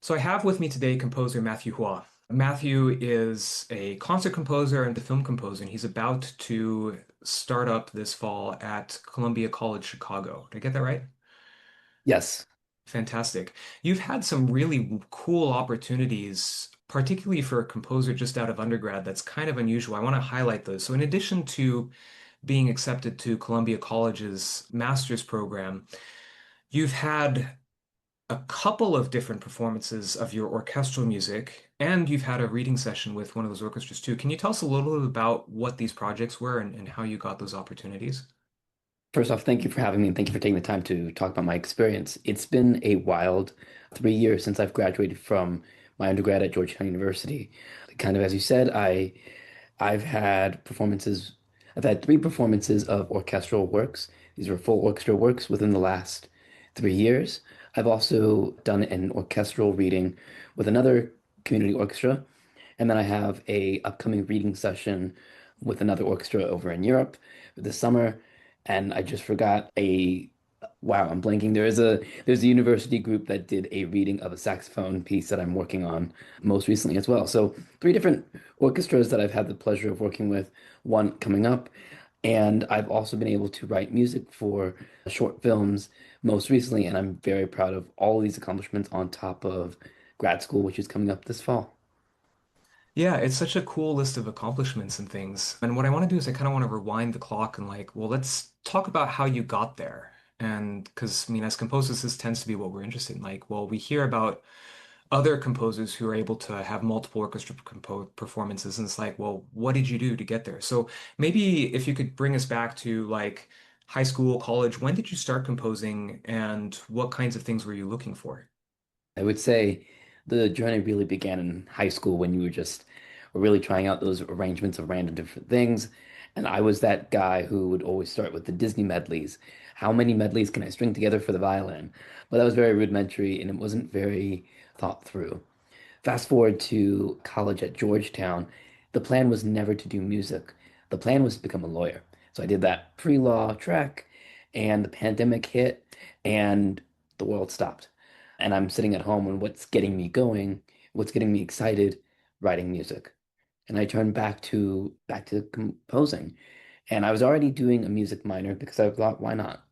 So I have with me today composer Matthew Hua. Matthew is a concert composer and a film composer, and he's about to start up this fall at Columbia College Chicago. Did I get that right? Yes. Fantastic. You've had some really cool opportunities, particularly for a composer just out of undergrad. That's kind of unusual. I want to highlight those. So in addition to being accepted to Columbia College's master's program, you've had a couple of different performances of your orchestral music, and you've had a reading session with one of those orchestras too. Can you tell us a little bit about what these projects were and how you got those opportunities? First off, thank you for having me and thank you for taking the time to talk about my experience. It's been a wild 3 years since I've graduated from my undergrad at Georgetown University. Kind of as you said, I've had performances, I've had three performances of orchestral works. These were full orchestra works within the last 3 years. I've also done an orchestral reading with another community orchestra, and then I have a upcoming reading session with another orchestra over in Europe this summer. And I just forgot a wow, I'm blanking. There's a university group that did a reading of a saxophone piece that I'm working on most recently as well. So three different orchestras that I've had the pleasure of working with, one coming up. And I've also been able to write music for short films most recently, and I'm very proud of all of these accomplishments on top of grad school, which is coming up this fall. Yeah, it's such a cool list of accomplishments and things. And what I want to do is I kind of want to rewind the clock and well, let's talk about how you got there. And because, I mean, as composers, this tends to be what we're interested in. Well, we hear about other composers who are able to have multiple orchestra performances, and it's well, what did you do to get there? So maybe if you could bring us back to high school, college, when did you start composing, and what kinds of things were you looking for? I would say the journey really began in high school when you were just really trying out those arrangements of random different things. And I was that guy who would always start with the Disney medleys. How many medleys can I string together for the violin? But that was very rudimentary and it wasn't very thought through. Fast forward to college at Georgetown, the plan was never to do music. The plan was to become a lawyer. So I did that pre-law track, and the pandemic hit, and the world stopped. And I'm sitting at home, and what's getting me going, what's getting me excited, writing music. And I turned back to composing. And I was already doing a music minor because I thought, why not?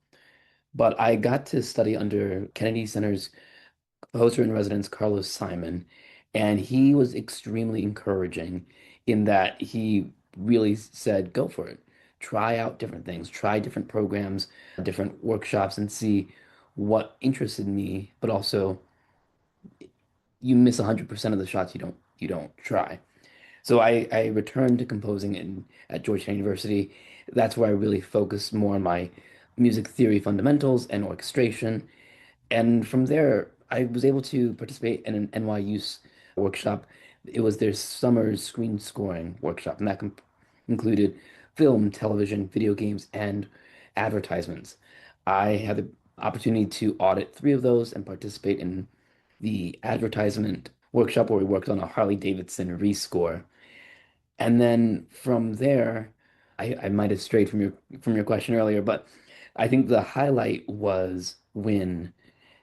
But I got to study under Kennedy Center's composer in residence, Carlos Simon, and he was extremely encouraging in that he really said, go for it. Try out different things, try different programs, different workshops, and see what interested me, but also you miss 100% of the shots you don't try. So I returned to composing at Georgetown University. That's where I really focused more on my music theory fundamentals and orchestration. And from there, I was able to participate in an NYU's workshop. It was their summer screen scoring workshop, and that included film, television, video games, and advertisements. I had the opportunity to audit three of those and participate in the advertisement workshop where we worked on a Harley Davidson rescore. And then from there, I might have strayed from your question earlier, but I think the highlight was when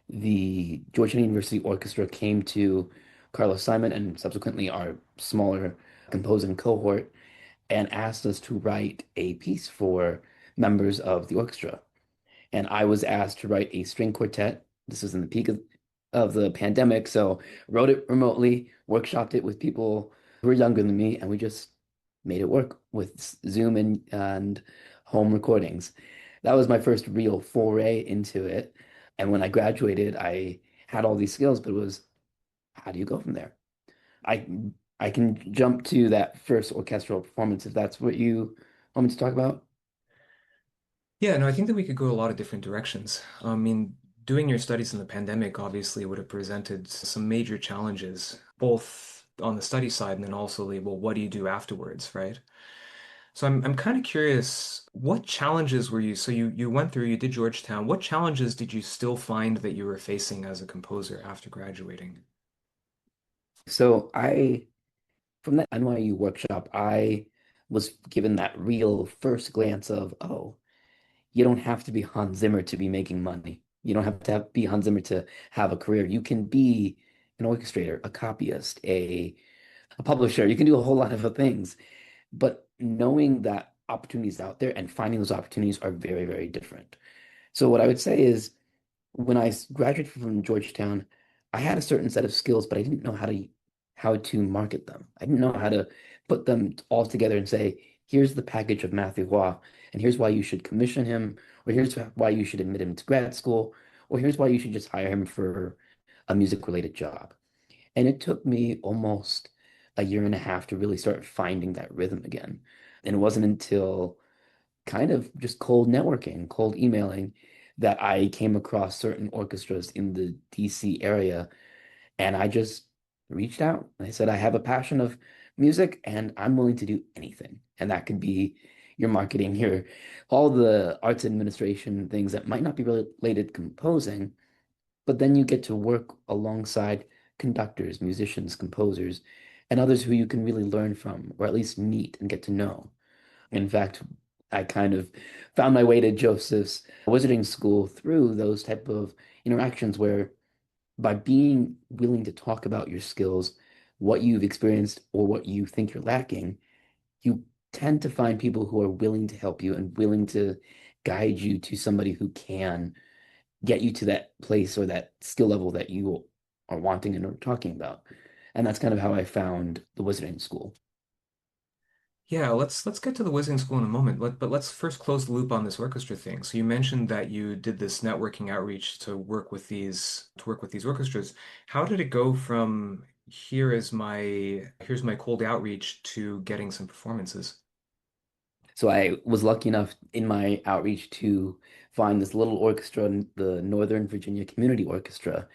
the Georgetown University Orchestra came to Carlos Simon and subsequently our smaller composing cohort and asked us to write a piece for members of the orchestra. And I was asked to write a string quartet. This was in the peak of the pandemic, so wrote it remotely, workshopped it with people who were younger than me, and we just made it work with Zoom and home recordings. That was my first real foray into it. And when I graduated, I had all these skills, but it was how do you go from there? I I can jump to that first orchestral performance if that's what you want me to talk about. Yeah, no, I think that we could go a lot of different directions. I mean, doing your studies in the pandemic obviously would have presented some major challenges, both on the study side and then also well, what do you do afterwards, right? So I'm kind of curious, what challenges were you, so you went through, you did Georgetown, what challenges did you still find that you were facing as a composer after graduating? So from that NYU workshop, I was given that real first glance of, oh, you don't have to be Hans Zimmer to be making money. You don't have to be Hans Zimmer to have a career. You can be an orchestrator, a copyist, a publisher. You can do a whole lot of things, but knowing that opportunities out there and finding those opportunities are very, very different. So what I would say is when graduated from Georgetown, I had a certain set of skills, but I didn't know how to market them. I didn't know how to put them all together and say, here's the package of Matthew Roy, and here's why you should commission him, or here's why you should admit him to grad school, or here's why you should just hire him for a music related job. And it took me almost a year and a half to really start finding that rhythm again. And it wasn't until kind of just cold networking, cold emailing, that I came across certain orchestras in the DC area. And I just reached out. I said, I have a passion of music and I'm willing to do anything. And that could be your marketing, your all the arts administration things that might not be related to composing, but then you get to work alongside conductors, musicians, composers, and others who you can really learn from, or at least meet and get to know. In fact, I kind of found my way to Joseph's wizarding school through those type of interactions where by being willing to talk about your skills, what you've experienced or what you think you're lacking, you tend to find people who are willing to help you and willing to guide you to somebody who can get you to that place or that skill level that you are wanting and are talking about. And that's kind of how I found the wizarding school. Yeah, let's get to the whizzing school in a moment. But let's first close the loop on this orchestra thing. So you mentioned that you did this networking outreach to work with these orchestras. How did it go from here's my cold outreach to getting some performances? So I was lucky enough in my outreach to find this little orchestra, the Northern Virginia Community Orchestra.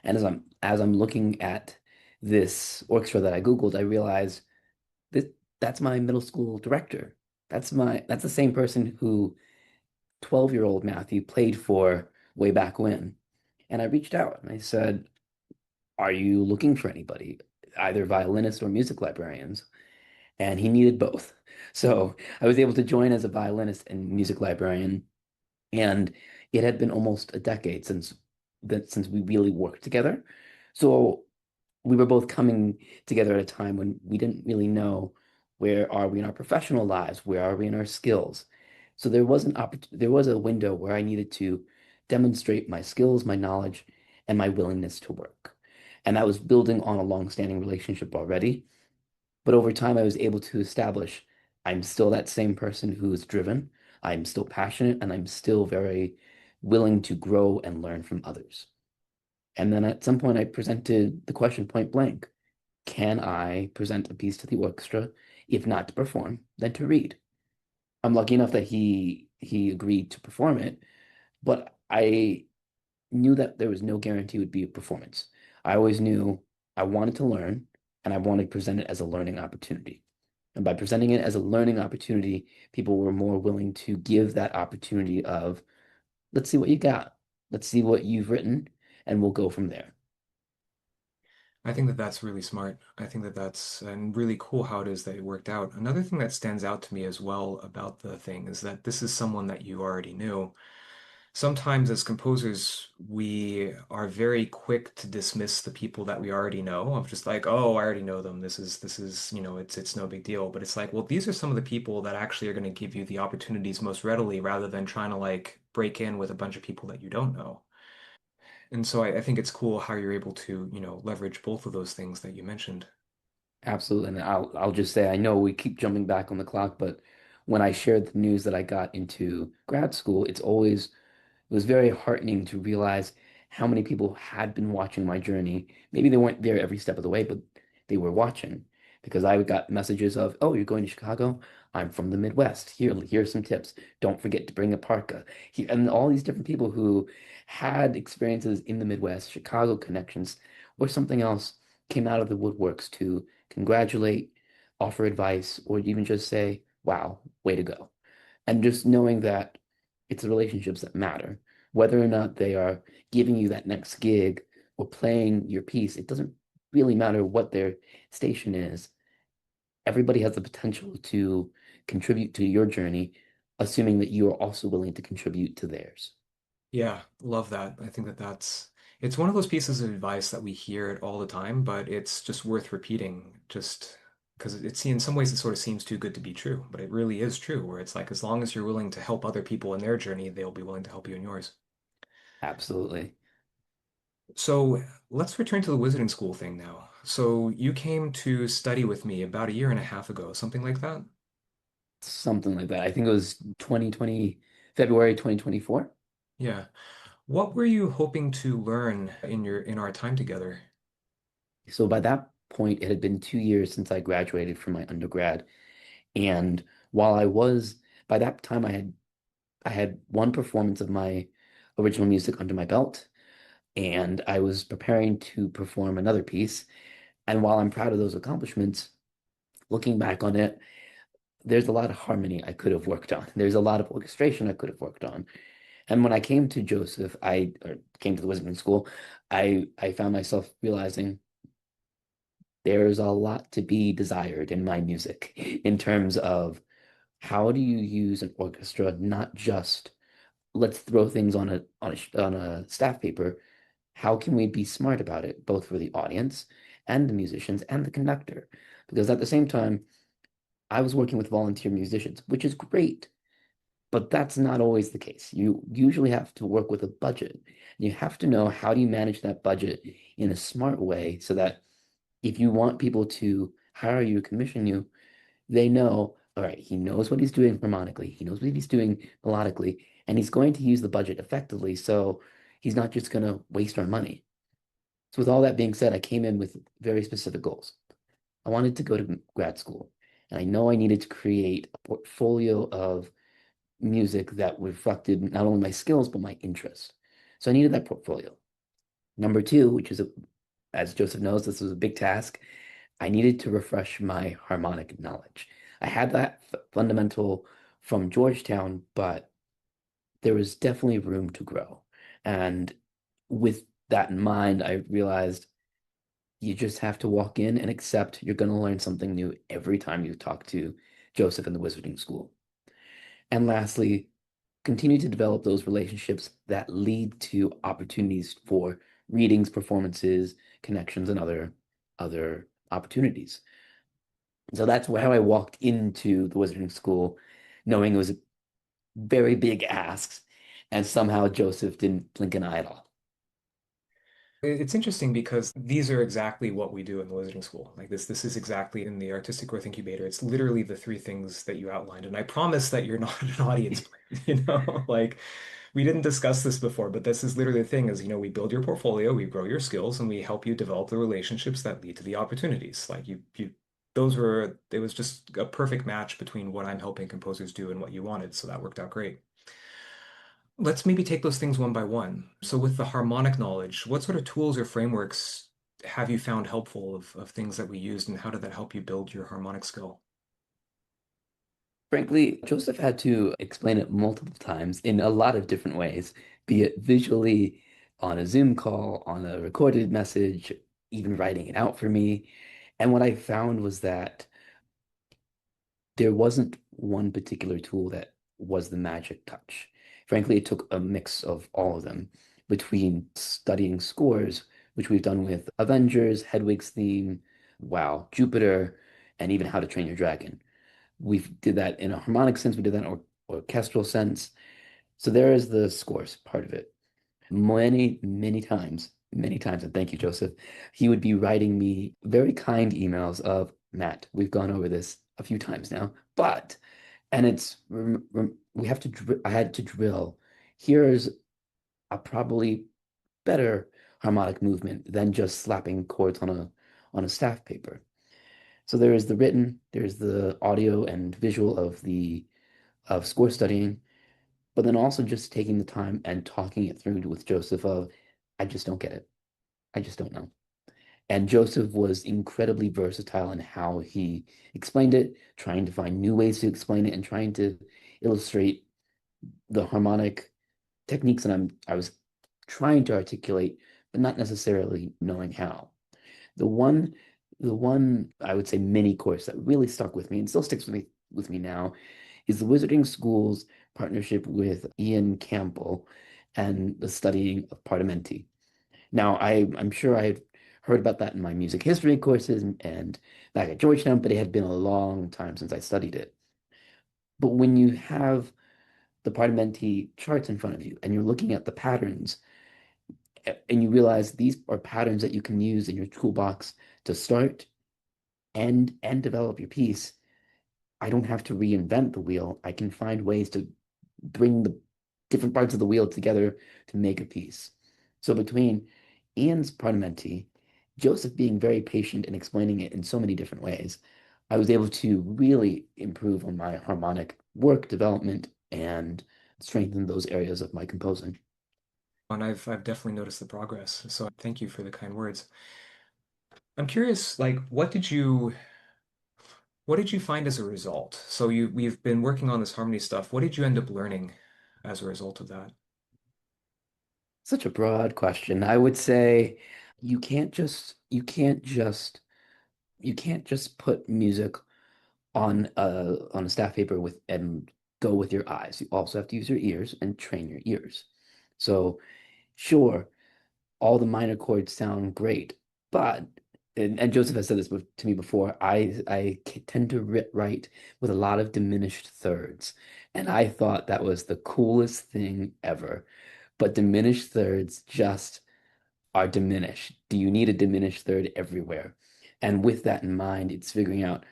And as I'm looking at this orchestra that I Googled, I realized that that's my middle school director. That's the same person who 12-year-old Matthew played for way back when. And I reached out and I said, are you looking for anybody, either violinists or music librarians? And he needed both. So I was able to join as a violinist and music librarian, and it had been almost a decade since we really worked together. So we were both coming together at a time when we didn't really know where are we in our professional lives, where are we in our skills. So there was a window where I needed to demonstrate my skills, my knowledge, and my willingness to work. And that was building on a long-standing relationship already. But over time, I was able to establish I'm still that same person who is driven. I'm still passionate and I'm still very willing to grow and learn from others. And then at some point, I presented the question point blank. Can I present a piece to the orchestra? If not to perform, then to read. I'm lucky enough that he agreed to perform it, but I knew that there was no guarantee it would be a performance. I always knew I wanted to learn and I wanted to present it as a learning opportunity. And by presenting it as a learning opportunity, people were more willing to give that opportunity of, let's see what you got. Let's see what you've written, and we'll go from there. I think that that's really smart. I think that that's and really cool how it is that it worked out. Another thing that stands out to me as well about the thing is that this is someone that you already knew. Sometimes as composers, we are very quick to dismiss the people that we already know of just like, oh, I already know them. This is, it's no big deal. But it's like, well, these are some of the people that actually are going to give you the opportunities most readily rather than trying to like break in with a bunch of people that you don't know. And so I think it's cool how you're able to, leverage both of those things that you mentioned. Absolutely. And I'll just say I know we keep jumping back on the clock, but when I shared the news that I got into grad school, it was very heartening to realize how many people had been watching my journey. Maybe they weren't there every step of the way, but they were watching because I got messages of, "Oh, you're going to Chicago? I'm from the Midwest. Here's some tips. Don't forget to bring a parka." And all these different people who had experiences in the Midwest, Chicago connections, or something else came out of the woodworks to congratulate, offer advice, or even just say, "Wow, way to go." And just knowing that it's the relationships that matter. Whether or not they are giving you that next gig or playing your piece, it doesn't really matter what their station is. Everybody has the potential to contribute to your journey, assuming that you are also willing to contribute to theirs. Yeah, love that. I think that that's It's one of those pieces of advice that we hear it all the time, but it's just worth repeating just because in some ways it sort of seems too good to be true, but it really is true, where it's like as long as you're willing to help other people in their journey, they'll be willing to help you in yours. Absolutely. So let's return to the wizarding school thing now. So you came to study with me about a year and a half ago, something like that? Something like that. I think it was 2020, February 2024. Yeah. What were you hoping to learn in our time together? So by that point, it had been 2 years since I graduated from my undergrad. And while I was, by that time, I had one performance of my original music under my belt, and I was preparing to perform another piece. And while I'm proud of those accomplishments, looking back on it, there's a lot of harmony I could have worked on. There's a lot of orchestration I could have worked on. And when I came to Joseph, or came to the Wizarding School, I found myself realizing there's a lot to be desired in my music in terms of how do you use an orchestra, not just let's throw things on a staff paper. How can we be smart about it, both for the audience and the musicians and the conductor? Because at the same time, I was working with volunteer musicians, which is great, but that's not always the case. You usually have to work with a budget. You have to know how do you manage that budget in a smart way so that if you want people to hire you, commission you, they know, all right, he knows what he's doing harmonically, he knows what he's doing melodically, and he's going to use the budget effectively. So he's not just going to waste our money. So, with all that being said, I came in with very specific goals. I wanted to go to grad school, and I know I needed to create a portfolio of music that reflected not only my skills, but my interests. So, I needed that portfolio. Number two, as Joseph knows, this was a big task. I needed to refresh my harmonic knowledge. I had that fundamental from Georgetown, but there was definitely room to grow. And with that in mind, I realized you just have to walk in and accept you're going to learn something new every time you talk to Joseph in the Wizarding School. And lastly, continue to develop those relationships that lead to opportunities for readings, performances, connections, and other opportunities. So that's how I walked into the Wizarding School, knowing it was a very big ask, and somehow Joseph didn't blink an eye at all. It's interesting because these are exactly what we do in the Wizarding School. Like this is exactly in the Artistic Growth Incubator. It's literally the three things that you outlined. And I promise that you're not an audience plan, Like we didn't discuss this before, but this is literally the thing is, we build your portfolio, we grow your skills, and we help you develop the relationships that lead to the opportunities. Like it was just a perfect match between what I'm helping composers do and what you wanted. So that worked out great. Let's maybe take those things one by one. So with the harmonic knowledge, what sort of tools or frameworks have you found helpful of things that we used, and how did that help you build your harmonic skill? Frankly, Joseph had to explain it multiple times in a lot of different ways, be it visually on a Zoom call, on a recorded message, even writing it out for me. And what I found was that there wasn't one particular tool that was the magic touch. Frankly, it took a mix of all of them between studying scores, which we've done with Avengers, Hedwig's Theme, WoW, Jupiter, and even How to Train Your Dragon. We did that in a harmonic sense, we did that in an orchestral sense. So there is the scores part of it. Many times, and thank you, Joseph. He would be writing me very kind emails of, Matt, we've gone over this a few times now, but, and we have to, I had to drill. Here's a probably better harmonic movement than just slapping chords on a staff paper. So there is the written, there's the audio and visual of score studying, but then also just taking the time and talking it through with Joseph of, I just don't get it. I just don't know. And Joseph was incredibly versatile in how he explained it, trying to find new ways to explain it and trying to illustrate the harmonic techniques that I was trying to articulate, but not necessarily knowing how. The one the one I would say mini course that really stuck with me and still sticks with me now is the Wizarding School's partnership with Ian Campbell and the studying of Partimenti. Now, I'm sure I had heard about that in my music history courses and back at Georgetown, but it had been a long time since I studied it. But when you have the Partimenti charts in front of you and you're looking at the patterns and you realize these are patterns that you can use in your toolbox to start and develop your piece, I don't have to reinvent the wheel. I can find ways to bring the different parts of the wheel together to make a piece. So between Ian's Partimenti, Joseph being very patient and explaining it in so many different ways, I was able to really improve on my harmonic work development and strengthen those areas of my composing. And I've definitely noticed the progress. So thank you for the kind words. I'm curious, like, what did you find as a result? So we've been working on this harmony stuff. What did you end up learning as a result of that? Such a broad question. I would say you can't just put music on a staff paper with and go with your eyes. You also have to use your ears and train your ears. So sure, all the minor chords sound great, but and Joseph has said this to me before. I tend to write with a lot of diminished thirds, and I thought that was the coolest thing ever. But diminished thirds just are diminished. Do you need a diminished third everywhere? And with that in mind, it's figuring out,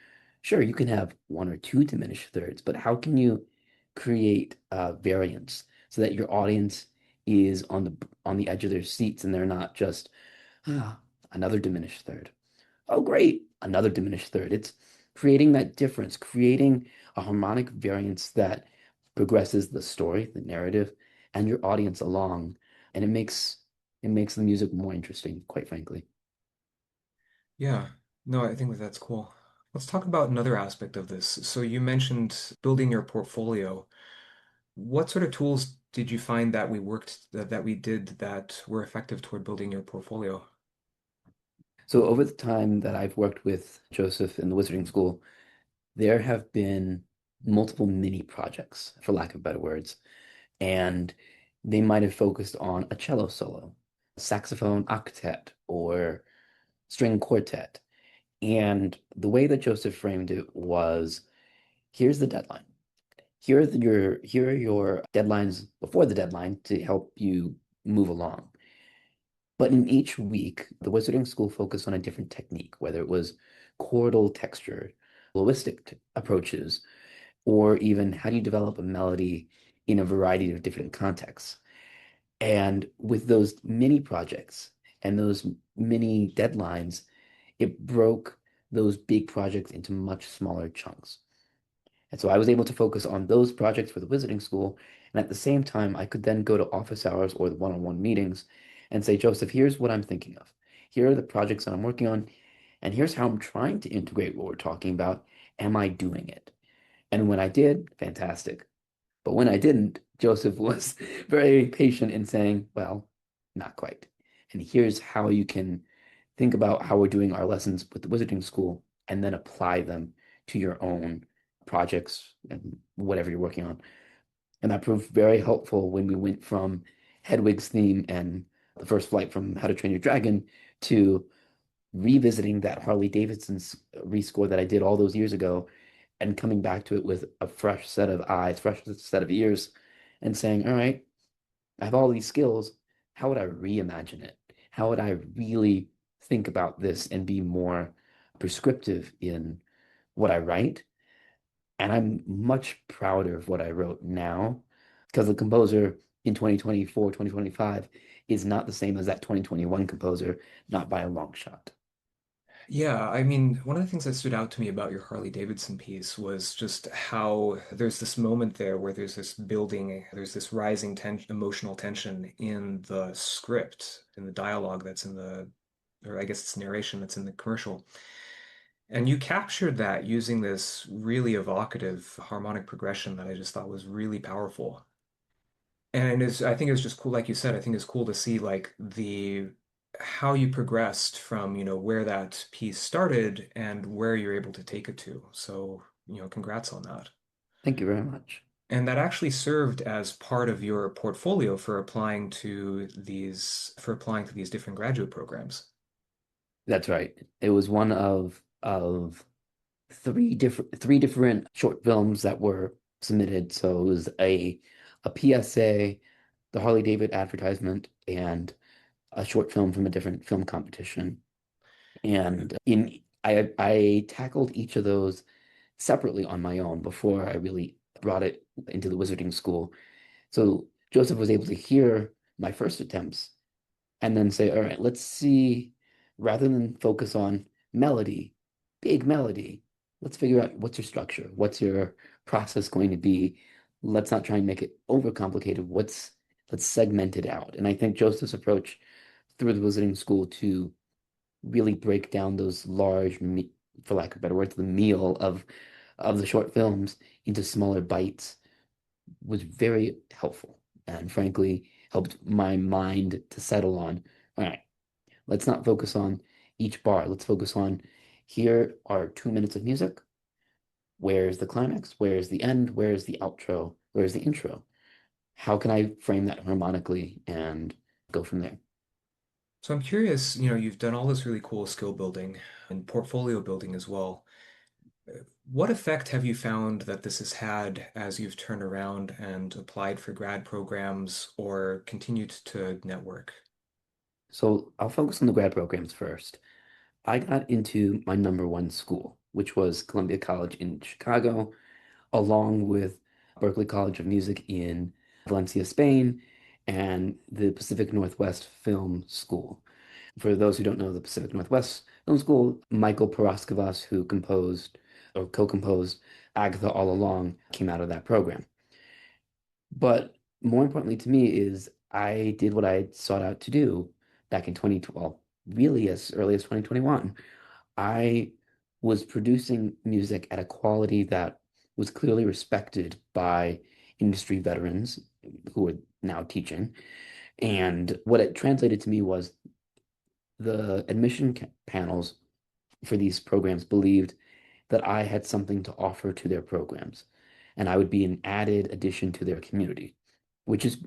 sure, you can have one or two diminished thirds, but how can you create variance so that your audience is on the edge of their seats and they're not just ah, another diminished third. Oh, great, another diminished third. It's creating that difference, creating a harmonic variance that progresses the story, the narrative, and your audience along, and it makes the music more interesting, quite frankly. Yeah, no, I think that that's cool. Let's talk about another aspect of this. So you mentioned building your portfolio. What sort of tools did you find that that we did that were effective toward building your portfolio? So over the time that I've worked with Joseph in the Wizarding School, there have been multiple mini projects, for lack of better words, and they might have focused on a cello solo, saxophone octet, or string quartet. And the way that Joseph framed it was, here's the deadline. Here are your deadlines before the deadline to help you move along. But in each week, the Wizarding School focused on a different technique, whether it was chordal texture, approaches, or even how do you develop a melody in a variety of different contexts. And with those mini projects and those mini deadlines, it broke those big projects into much smaller chunks. And so I was able to focus on those projects for the Wizarding School. And at the same time, I could then go to office hours or the one-on-one meetings and say, Joseph, here's what I'm thinking of. Here are the projects that I'm working on. And here's how I'm trying to integrate what we're talking about. Am I doing it? And when I did, fantastic. But when I didn't, Joseph was very patient in saying, well, not quite. And here's how you can think about how we're doing our lessons with the Wizarding School and then apply them to your own projects and whatever you're working on. And that proved very helpful when we went from Hedwig's theme and the first flight from How to Train Your Dragon to revisiting that Harley Davidson's rescore that I did all those years ago and coming back to it with a fresh set of eyes, fresh set of ears, and saying, all right, I have all these skills. How would I reimagine it? How would I really think about this and be more prescriptive in what I write? And I'm much prouder of what I wrote now because the composer in 2024, 2025 is not the same as that 2021 composer, not by a long shot. Yeah, I mean, one of the things that stood out to me about your Harley Davidson piece was just how there's this moment there where there's this building, there's this rising emotional tension in the script, in the dialogue that's in or I guess it's narration that's in the commercial. And you captured that using this really evocative harmonic progression that I just thought was really powerful. And I think it was just cool, like you said, I think it's cool to see like how you progressed from, where that piece started and where you're able to take it to. So, congrats on that. Thank you very much. And that actually served as part of your portfolio for applying to these different graduate programs. That's right. It was one of three different short films that were submitted. So it was a PSA, the Harley David advertisement, and a short film from a different film competition. And in I tackled each of those separately on my own before I really brought it into the wizarding school. So Joseph was able to hear my first attempts and then say, all right, let's see, rather than focus on melody, big melody, let's figure out what's your structure, what's your process going to be. Let's not try and make it overcomplicated. Let's segment it out. And I think Joseph's approach through the wizarding school to really break down those large, for lack of better words, the meal of the short films into smaller bites was very helpful and frankly helped my mind to settle on, all right, let's not focus on each bar. Let's focus on here are 2 minutes of music. Where's the climax? Where's the end? Where's the outro? Where's the intro? How can I frame that harmonically and go from there? So I'm curious, you've done all this really cool skill building and portfolio building as well. What effect have you found that this has had as you've turned around and applied for grad programs or continued to network? So I'll focus on the grad programs first. I got into my number one school, which was Columbia College in Chicago, along with Berklee College of Music in Valencia, Spain, and the Pacific Northwest Film School. For those who don't know the Pacific Northwest Film School, Michael Paraskevas, who composed or co-composed Agatha All Along, came out of that program. But more importantly to me is I did what I had sought out to do back in 2012, really as early as 2021. I was producing music at a quality that was clearly respected by industry veterans who are now teaching. And what it translated to me was the admission panels for these programs believed that I had something to offer to their programs, and I would be an added addition to their community, which is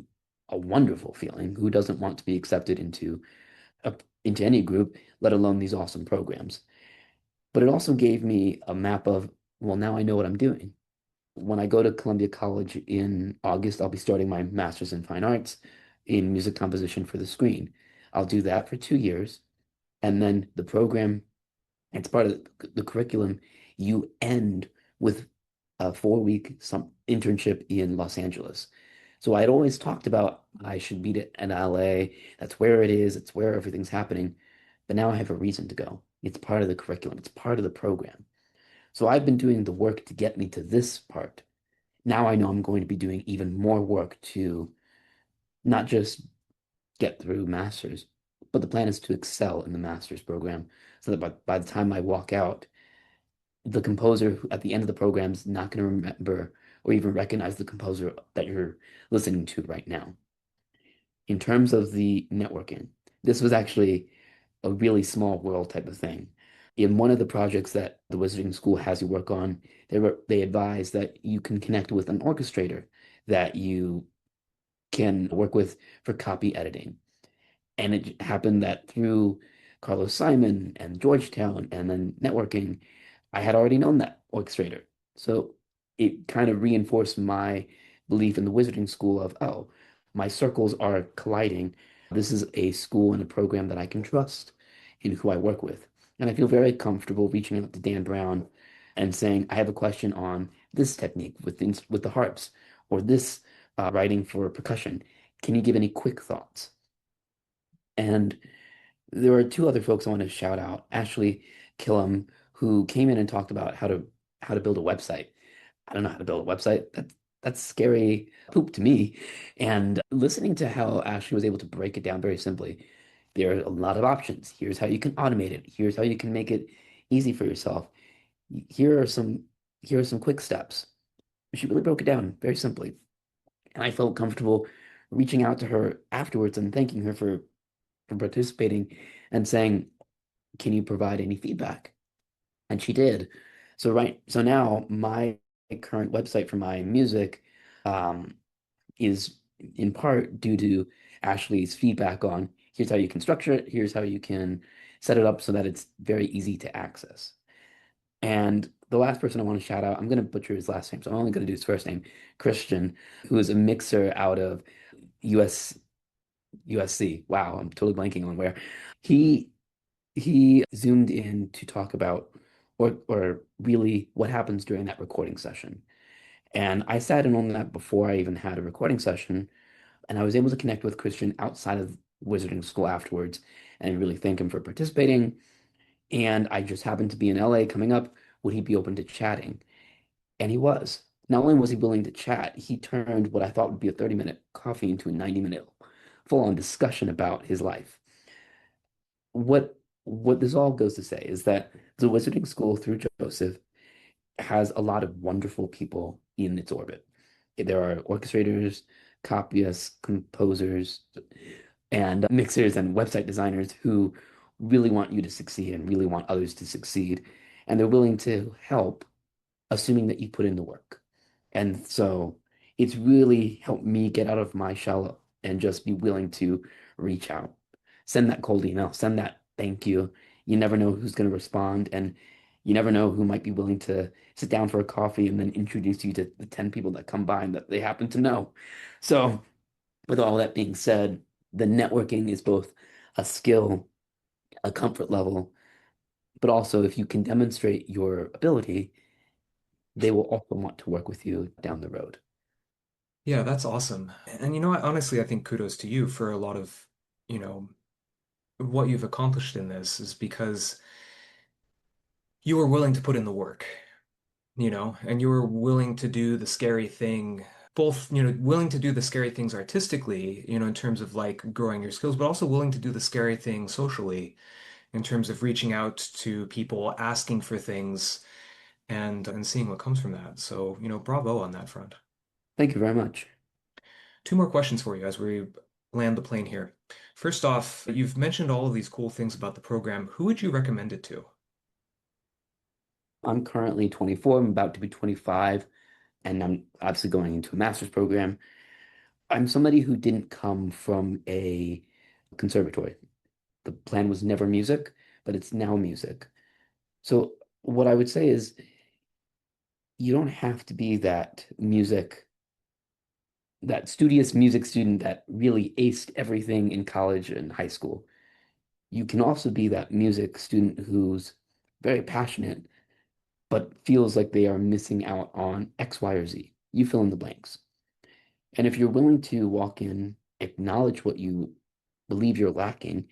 a wonderful feeling. Who doesn't want to be accepted a, into any group, let alone these awesome programs? But it also gave me a map of, well, now I know what I'm doing. When I go to Columbia College in August, I'll be starting my master's in fine arts in music composition for the screen. I'll do that for 2 years, and then the program, it's part of the curriculum. You end with a 4 week some internship in Los Angeles. So I'd always talked about I should be in LA. That's where it is. It's where everything's happening. But now I have a reason to go. It's part of the curriculum. It's part of the program. So I've been doing the work to get me to this part. Now I know I'm going to be doing even more work to not just get through masters, but the plan is to excel in the master's program so that by the time I walk out, the composer at the end of the program is not going to remember or even recognize the composer that you're listening to right now. In terms of the networking, this was actually a really small world type of thing. In one of the projects that the Wizarding School has you work on, they advise that you can connect with an orchestrator that you can work with for copy editing. And it happened that through Carlos Simon and Georgetown and then networking, I had already known that orchestrator. So it kind of reinforced my belief in the wizarding school of, oh, my circles are colliding. This is a school and a program that I can trust in who I work with. And I feel very comfortable reaching out to Dan Brown and saying, I have a question on this technique with the harps or this writing for percussion. Can you give any quick thoughts? And there are two other folks I want to shout out. Ashley Killam, who came in and talked about how to build a website. I don't know how to build a website. That's scary poop to me. And listening to how Ashley was able to break it down very simply, there are a lot of options. Here's how you can automate it. Here's how you can make it easy for yourself. Here are some here are some quick steps. She really broke it down very simply. And I felt comfortable reaching out to her afterwards and thanking her for participating and saying, can you provide any feedback? And she did. So now my current website for my music, um, is in part due to Ashley's feedback on here's how you can structure it, here's how you can set it up so that it's very easy to access. And the last person I want to shout out, I'm going to butcher his last name, so I'm only going to do his first name, Christian, who is a mixer out of US USC. Wow, I'm totally blanking on where. He he zoomed in to talk about or really what happens during that recording session. And I sat in on that before I even had a recording session, and I was able to connect with Christian outside of Wizarding School afterwards and really thank him for participating. And I just happened to be in LA coming up. Would he be open to chatting? And he was. Not only was he willing to chat, he turned what I thought would be a 30-minute coffee into a 90-minute full-on discussion about his life. What this all goes to say is that the Wizarding School through Joseph has a lot of wonderful people in its orbit. There are orchestrators, copyists, composers, and mixers and website designers who really want you to succeed and really want others to succeed. And they're willing to help, assuming that you put in the work. And so it's really helped me get out of my shell and just be willing to reach out. Send that cold email, send that thank you. You never know who's going to respond, and you never know who might be willing to sit down for a coffee and then introduce you to the 10 people that come by and that they happen to know. So, with all that being said, the networking is both a skill, a comfort level, but also if you can demonstrate your ability, they will also want to work with you down the road. Yeah, that's awesome. And you know what? Honestly, I think kudos to you for a lot of, you know, what you've accomplished in this is because you were willing to put in the work, and you were willing to do the scary thing, both, willing to do the scary things artistically, in terms of like growing your skills, but also willing to do the scary thing socially in terms of reaching out to people, asking for things and seeing what comes from that. So, bravo on that front. Thank you very much. Two more questions for you as we land the plane here. First off, you've mentioned all of these cool things about the program. Who would you recommend it to? I'm currently 24. I'm about to be 25, and I'm obviously going into a master's program. I'm somebody who didn't come from a conservatory. The plan was never music, but it's now music. So what I would say is you don't have to be that studious music student that really aced everything in college and high school. You can also be that music student who's very passionate but feels like they are missing out on X, Y, or Z. You fill in the blanks. And if you're willing to walk in, acknowledge what you believe you're lacking,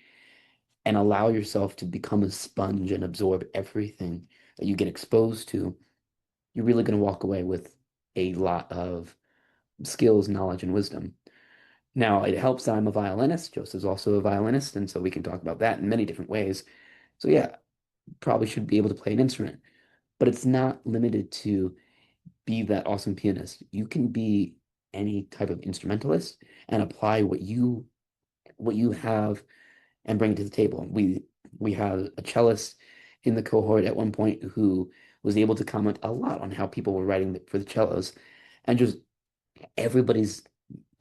and allow yourself to become a sponge and absorb everything that you get exposed to, you're really going to walk away with a lot of skills, knowledge, and wisdom. Now, it helps that I'm a violinist. Joseph's also a violinist, and so we can talk about that in many different ways. So, yeah, probably should be able to play an instrument, but it's not limited to be that awesome pianist. You can be any type of instrumentalist and apply what you have and bring it to the table. We had a cellist in the cohort at one point who was able to comment a lot on how people were writing for the cellos, and just everybody's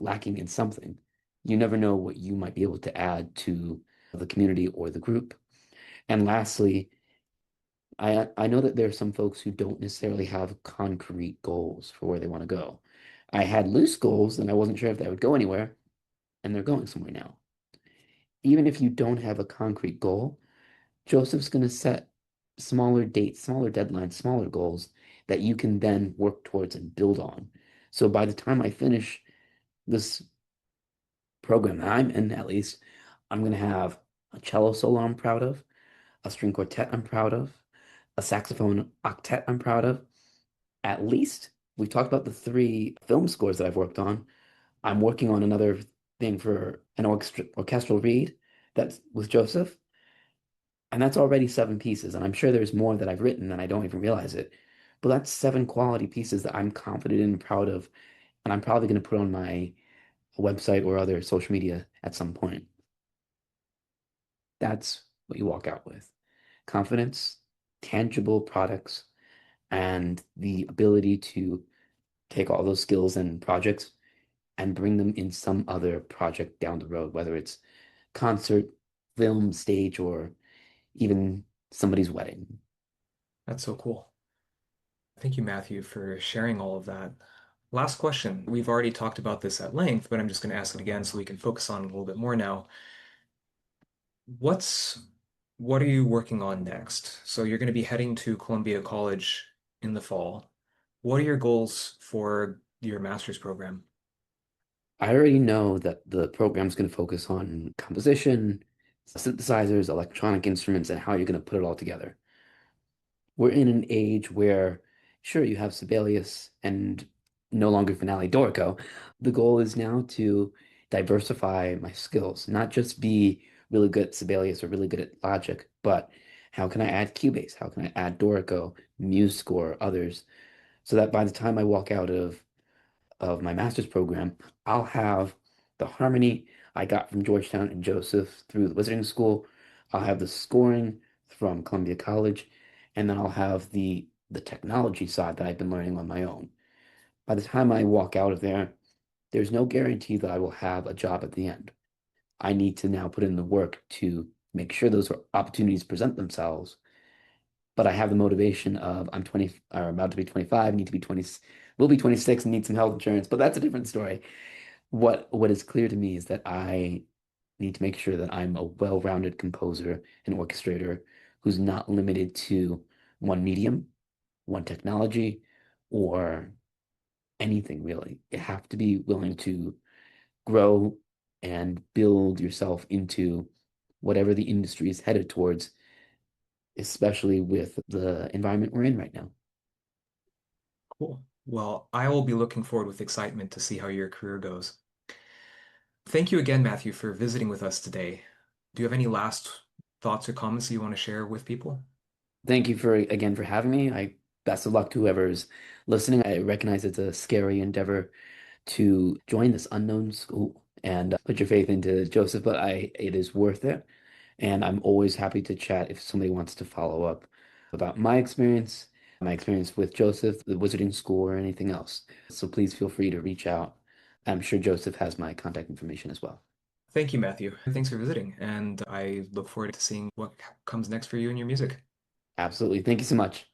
lacking in something. You never know what you might be able to add to the community or the group. And lastly, I know that there are some folks who don't necessarily have concrete goals for where they want to go. I had loose goals and I wasn't sure if they would go anywhere, and they're going somewhere now. Even if you don't have a concrete goal, Joseph's going to set smaller dates, smaller deadlines, smaller goals that you can then work towards and build on. So by the time I finish this program that I'm in, at least, I'm going to have a cello solo I'm proud of, a string quartet I'm proud of, a saxophone octet I'm proud of. At least we've talked about the three film scores that I've worked on. I'm working on another thing for an orchestral read that's with Joseph. And that's already seven pieces. And I'm sure there's more that I've written and I don't even realize it. But that's seven quality pieces that I'm confident in and proud of. And I'm probably going to put on my website or other social media at some point. That's what you walk out with. Confidence, tangible products, and the ability to take all those skills and projects and bring them in some other project down the road, whether it's concert, film, stage, or even somebody's wedding. That's so cool. Thank you, Matthew, for sharing all of that. Last question. We've already talked about this at length, but I'm just going to ask it again so we can focus on it a little bit more now. What's what are you working on next? So you're going to be heading to Columbia College in the fall. What are your goals for your master's program? I already know that the program's going to focus on composition, synthesizers, electronic instruments, and how you're going to put it all together. We're in an age where, sure, you have Sibelius and no longer Finale Dorico. The goal is now to diversify my skills, not just be really good at Sibelius or really good at Logic, but how can I add Cubase? How can I add Dorico, MuseScore, others, so that by the time I walk out of my master's program, I'll have the harmony I got from Georgetown and Joseph through the Wizarding School. I'll have the scoring from Columbia College, and then I'll have the technology side that I've been learning on my own. By the time I walk out of there, there's no guarantee that I will have a job at the end. I need to now put in the work to make sure those opportunities present themselves. But I have the motivation of I'm 20 or about to be 25, need to be 20, will be 26 and need some health insurance, but that's a different story. What is clear to me is that I need to make sure that I'm a well-rounded composer and orchestrator who's not limited to one medium, one technology, or anything really. You have to be willing to grow and build yourself into whatever the industry is headed towards, especially with the environment we're in right now. Cool. Well, I will be looking forward with excitement to see how your career goes. Thank you again, Matthew, for visiting with us today. Do you have any last thoughts or comments you want to share with people? Thank you for again for having me. I best of luck to whoever's listening. I recognize it's a scary endeavor to join this unknown school and put your faith into Joseph, but I it is worth it. And I'm always happy to chat if somebody wants to follow up about my experience with Joseph, the Wizarding School, or anything else. So please feel free to reach out. I'm sure Joseph has my contact information as well. Thank you, Matthew. Thanks for visiting, and I look forward to seeing what comes next for you and your music. Absolutely. Thank you so much.